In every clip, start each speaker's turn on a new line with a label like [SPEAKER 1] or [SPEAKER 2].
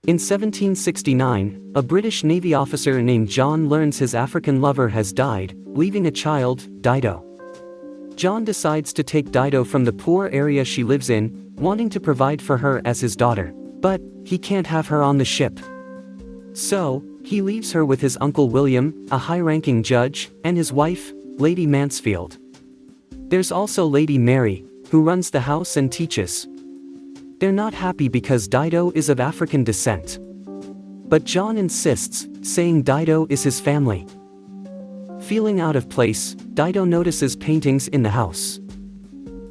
[SPEAKER 1] In 1769, a British Navy officer named John learns his African lover has died, leaving a child, Dido. John decides to take Dido from the poor area she lives in, wanting to provide for her as his daughter. But he can't have her on the ship. So, he leaves her with his uncle William, a high-ranking judge, and his wife, Lady Mansfield. There's also Lady Mary, who runs the house and teaches. They're not happy because Dido is of African descent. But John insists, saying Dido is his family. Feeling out of place, Dido notices paintings in the house.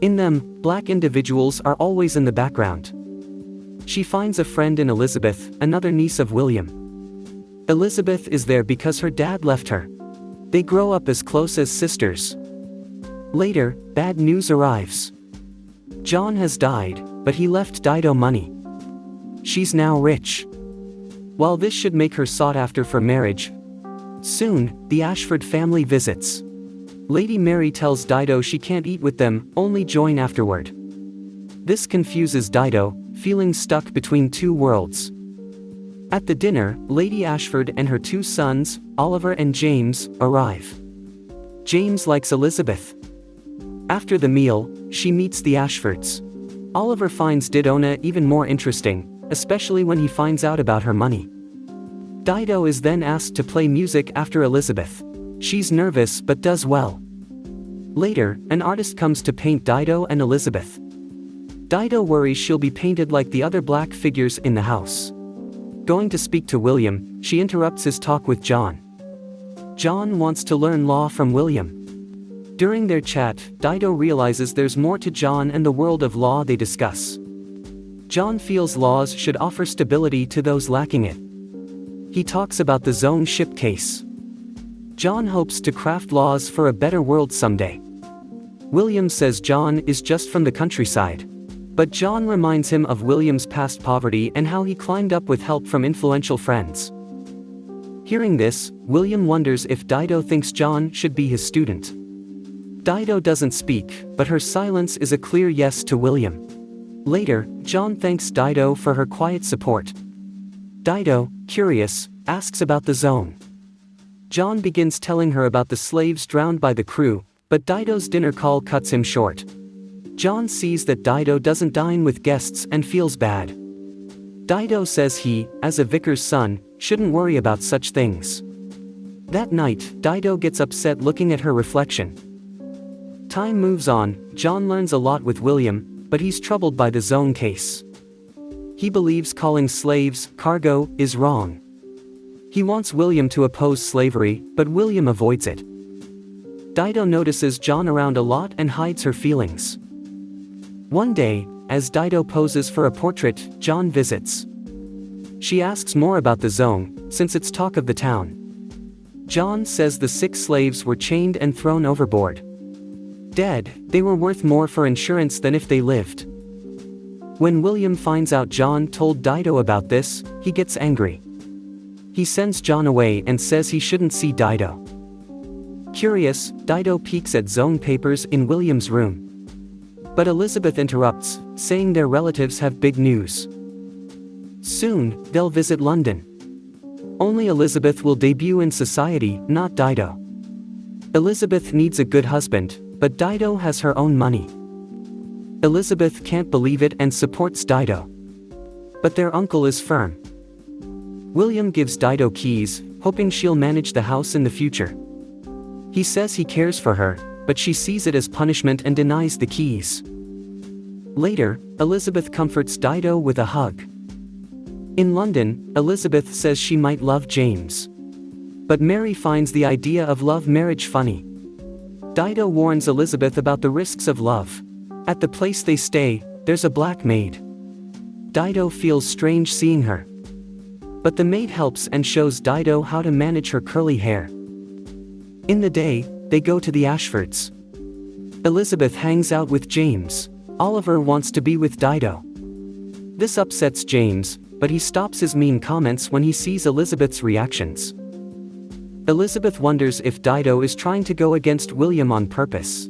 [SPEAKER 1] In them, black individuals are always in the background. She finds a friend in Elizabeth, another niece of William. Elizabeth is there because her dad left her. They grow up as close as sisters. Later, bad news arrives. John has died, but he left Dido money. She's now rich. While this should make her sought after for marriage, soon, the Ashford family visits. Lady Mary tells Dido she can't eat with them, only join afterward. This confuses Dido, feeling stuck between two worlds. At the dinner, Lady Ashford and her two sons, Oliver and James, arrive. James likes Elizabeth. After the meal, she meets the Ashfords. Oliver finds Didona even more interesting, especially when he finds out about her money. Dido is then asked to play music after Elizabeth. She's nervous but does well. Later, an artist comes to paint Dido and Elizabeth. Dido worries she'll be painted like the other black figures in the house. Going to speak to William, she interrupts his talk with John. John wants to learn law from William. During their chat, Dido realizes there's more to John and the world of law they discuss. John feels laws should offer stability to those lacking it. He talks about the Zone ship case. John hopes to craft laws for a better world someday. William says John is just from the countryside. But John reminds him of William's past poverty and how he climbed up with help from influential friends. Hearing this, William wonders if Dido thinks John should be his student. Dido doesn't speak, but her silence is a clear yes to William. Later, John thanks Dido for her quiet support. Dido, curious, asks about the Zone. John begins telling her about the slaves drowned by the crew, but Dido's dinner call cuts him short. John sees that Dido doesn't dine with guests and feels bad. Dido says he, as a vicar's son, shouldn't worry about such things. That night, Dido gets upset looking at her reflection. Time moves on, John learns a lot with William, but he's troubled by the Zone case. He believes calling slaves cargo is wrong. He wants William to oppose slavery, but William avoids it. Dido notices John around a lot and hides her feelings. One day, as Dido poses for a portrait, John visits. She asks more about the Zone, since it's talk of the town. John says the 6 slaves were chained and thrown overboard. Dead, they were worth more for insurance than if they lived. When William finds out John told Dido about this, he gets angry. He sends John away and says he shouldn't see Dido. Curious, Dido peeks at Zone papers in William's room. But Elizabeth interrupts, saying their relatives have big news. Soon, they'll visit London. Only Elizabeth will debut in society, not Dido. Elizabeth needs a good husband, but Dido has her own money. Elizabeth can't believe it and supports Dido. But their uncle is firm. William gives Dido keys, hoping she'll manage the house in the future. He says he cares for her, but she sees it as punishment and denies the keys. Later, Elizabeth comforts Dido with a hug. In London, Elizabeth says she might love James. But Mary finds the idea of love marriage funny. Dido warns Elizabeth about the risks of love. At the place they stay, there's a black maid. Dido feels strange seeing her. But the maid helps and shows Dido how to manage her curly hair. In the day, they go to the Ashfords. Elizabeth hangs out with James. Oliver wants to be with Dido. This upsets James, but he stops his mean comments when he sees Elizabeth's reactions. Elizabeth wonders if Dido is trying to go against William on purpose.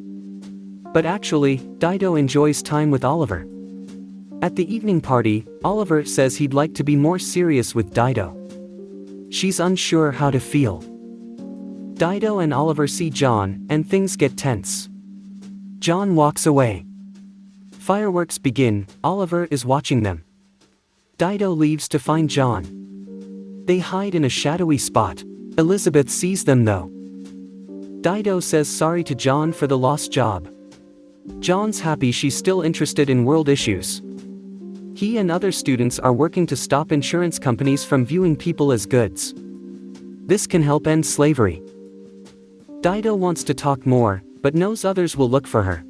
[SPEAKER 1] But actually, Dido enjoys time with Oliver. At the evening party, Oliver says he'd like to be more serious with Dido. She's unsure how to feel. Dido and Oliver see John, and things get tense. John walks away. Fireworks begin, Oliver is watching them. Dido leaves to find John. They hide in a shadowy spot. Elizabeth sees them though. Dido says sorry to John for the lost job. John's happy she's still interested in world issues. He and other students are working to stop insurance companies from viewing people as goods. This can help end slavery. Dido wants to talk more, but knows others will look for her.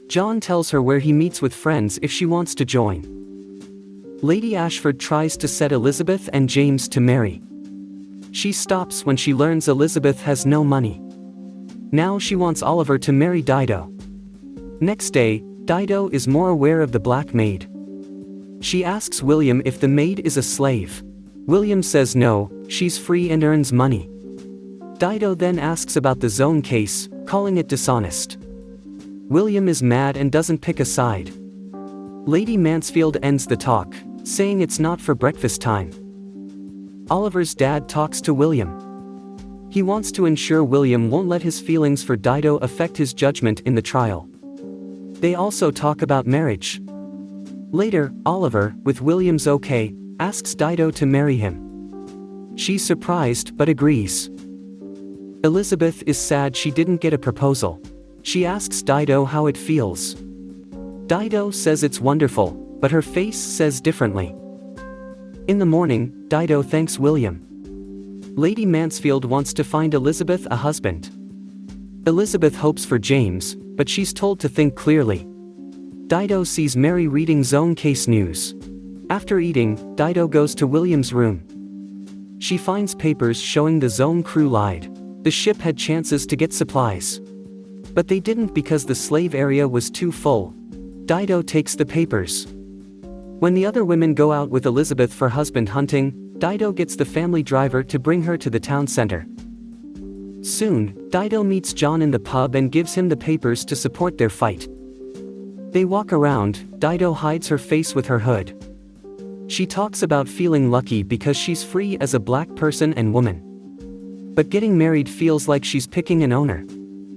[SPEAKER 1] John tells her where he meets with friends if she wants to join. Lady Ashford tries to set Elizabeth and James to marry. She stops when she learns Elizabeth has no money. Now she wants Oliver to marry Dido. Next day, Dido is more aware of the black maid. She asks William if the maid is a slave. William says no, she's free and earns money. Dido then asks about the Zone case, calling it dishonest. William is mad and doesn't pick a side. Lady Mansfield ends the talk, saying it's not for breakfast time. Oliver's dad talks to William. He wants to ensure William won't let his feelings for Dido affect his judgment in the trial. They also talk about marriage. Later, Oliver, with William's okay, asks Dido to marry him. She's surprised but agrees. Elizabeth is sad she didn't get a proposal. She asks Dido how it feels. Dido says it's wonderful, but her face says differently. In the morning, Dido thanks William. Lady Mansfield wants to find Elizabeth a husband. Elizabeth hopes for James, but she's told to think clearly. Dido sees Mary reading Zone case news. After eating, Dido goes to William's room. She finds papers showing the Zone crew lied. The ship had chances to get supplies. But they didn't because the slave area was too full. Dido takes the papers. When the other women go out with Elizabeth for husband hunting, Dido gets the family driver to bring her to the town center. Soon, Dido meets John in the pub and gives him the papers to support their fight. They walk around, Dido hides her face with her hood. She talks about feeling lucky because she's free as a black person and woman. But getting married feels like she's picking an owner.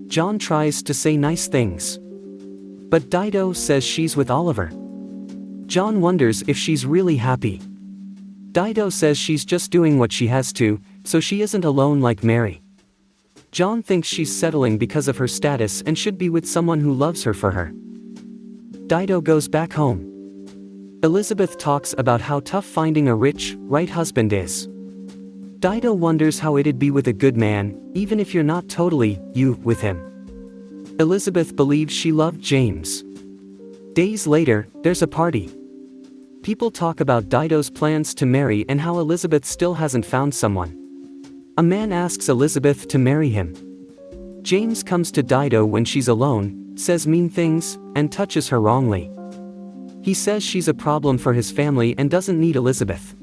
[SPEAKER 1] John tries to say nice things. But Dido says she's with Oliver. John wonders if she's really happy. Dido says she's just doing what she has to, so she isn't alone like Mary. John thinks she's settling because of her status and should be with someone who loves her for her. Dido goes back home. Elizabeth talks about how tough finding a rich, right husband is. Dido wonders how it'd be with a good man, even if you're not totally, with him. Elizabeth believes she loved James. Days later, there's a party. People talk about Dido's plans to marry and how Elizabeth still hasn't found someone. A man asks Elizabeth to marry him. James comes to Dido when she's alone, says mean things, and touches her wrongly. He says she's a problem for his family and doesn't need Elizabeth.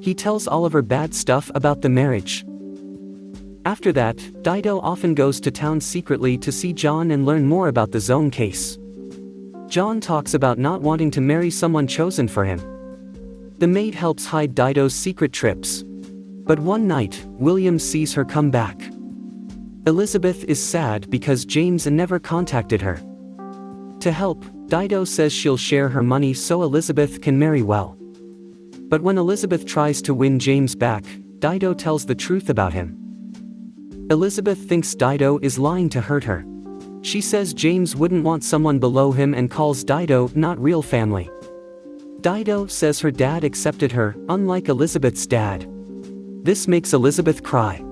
[SPEAKER 1] He tells Oliver bad stuff about the marriage. After that, Dido often goes to town secretly to see John and learn more about the Zone case. John talks about not wanting to marry someone chosen for him. The maid helps hide Dido's secret trips. But one night, William sees her come back. Elizabeth is sad because James never contacted her. To help, Dido says she'll share her money so Elizabeth can marry well. But when Elizabeth tries to win James back, Dido tells the truth about him. Elizabeth thinks Dido is lying to hurt her. She says James wouldn't want someone below him and calls Dido not real family. Dido says her dad accepted her, unlike Elizabeth's dad. This makes Elizabeth cry.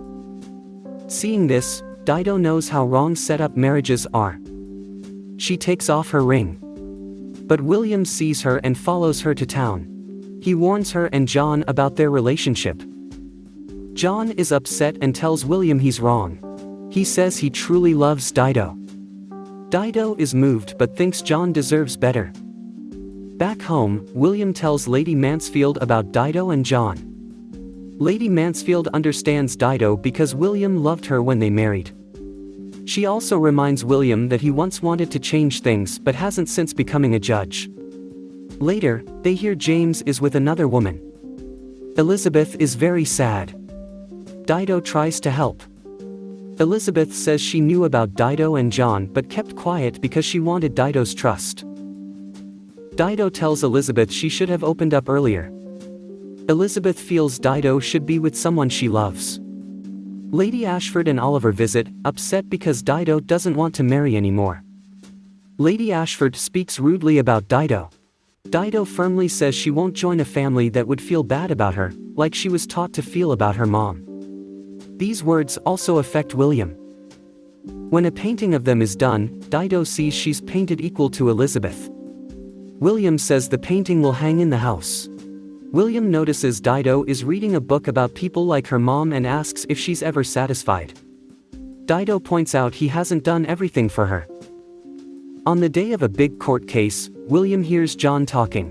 [SPEAKER 1] Seeing this, Dido knows how wrong set-up marriages are. She takes off her ring. But William sees her and follows her to town. He warns her and John about their relationship. John is upset and tells William he's wrong. He says he truly loves Dido. Dido is moved but thinks John deserves better. Back home, William tells Lady Mansfield about Dido and John. Lady Mansfield understands Dido because William loved her when they married. She also reminds William that he once wanted to change things but hasn't since becoming a judge. Later, they hear James is with another woman. Elizabeth is very sad. Dido tries to help. Elizabeth says she knew about Dido and John but kept quiet because she wanted Dido's trust. Dido tells Elizabeth she should have opened up earlier. Elizabeth feels Dido should be with someone she loves. Lady Ashford and Oliver visit, upset because Dido doesn't want to marry anymore. Lady Ashford speaks rudely about Dido. Dido firmly says she won't join a family that would feel bad about her, like she was taught to feel about her mom. These words also affect William. When a painting of them is done, Dido sees she's painted equal to Elizabeth. William says the painting will hang in the house. William notices Dido is reading a book about people like her mom and asks if she's ever satisfied. Dido points out he hasn't done everything for her. On the day of a big court case, William hears John talking.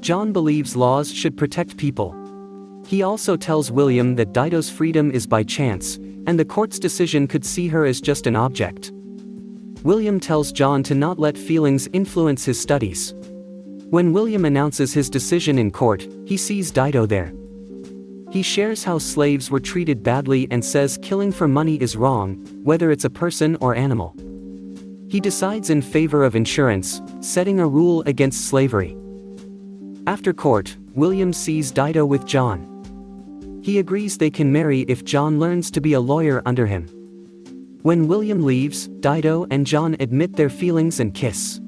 [SPEAKER 1] John believes laws should protect people. He also tells William that Dido's freedom is by chance, and the court's decision could see her as just an object. William tells John to not let feelings influence his studies. When William announces his decision in court, he sees Dido there. He shares how slaves were treated badly and says killing for money is wrong, whether it's a person or animal. He decides in favor of insurance, setting a rule against slavery. After court, William sees Dido with John. He agrees they can marry if John learns to be a lawyer under him. When William leaves, Dido and John admit their feelings and kiss.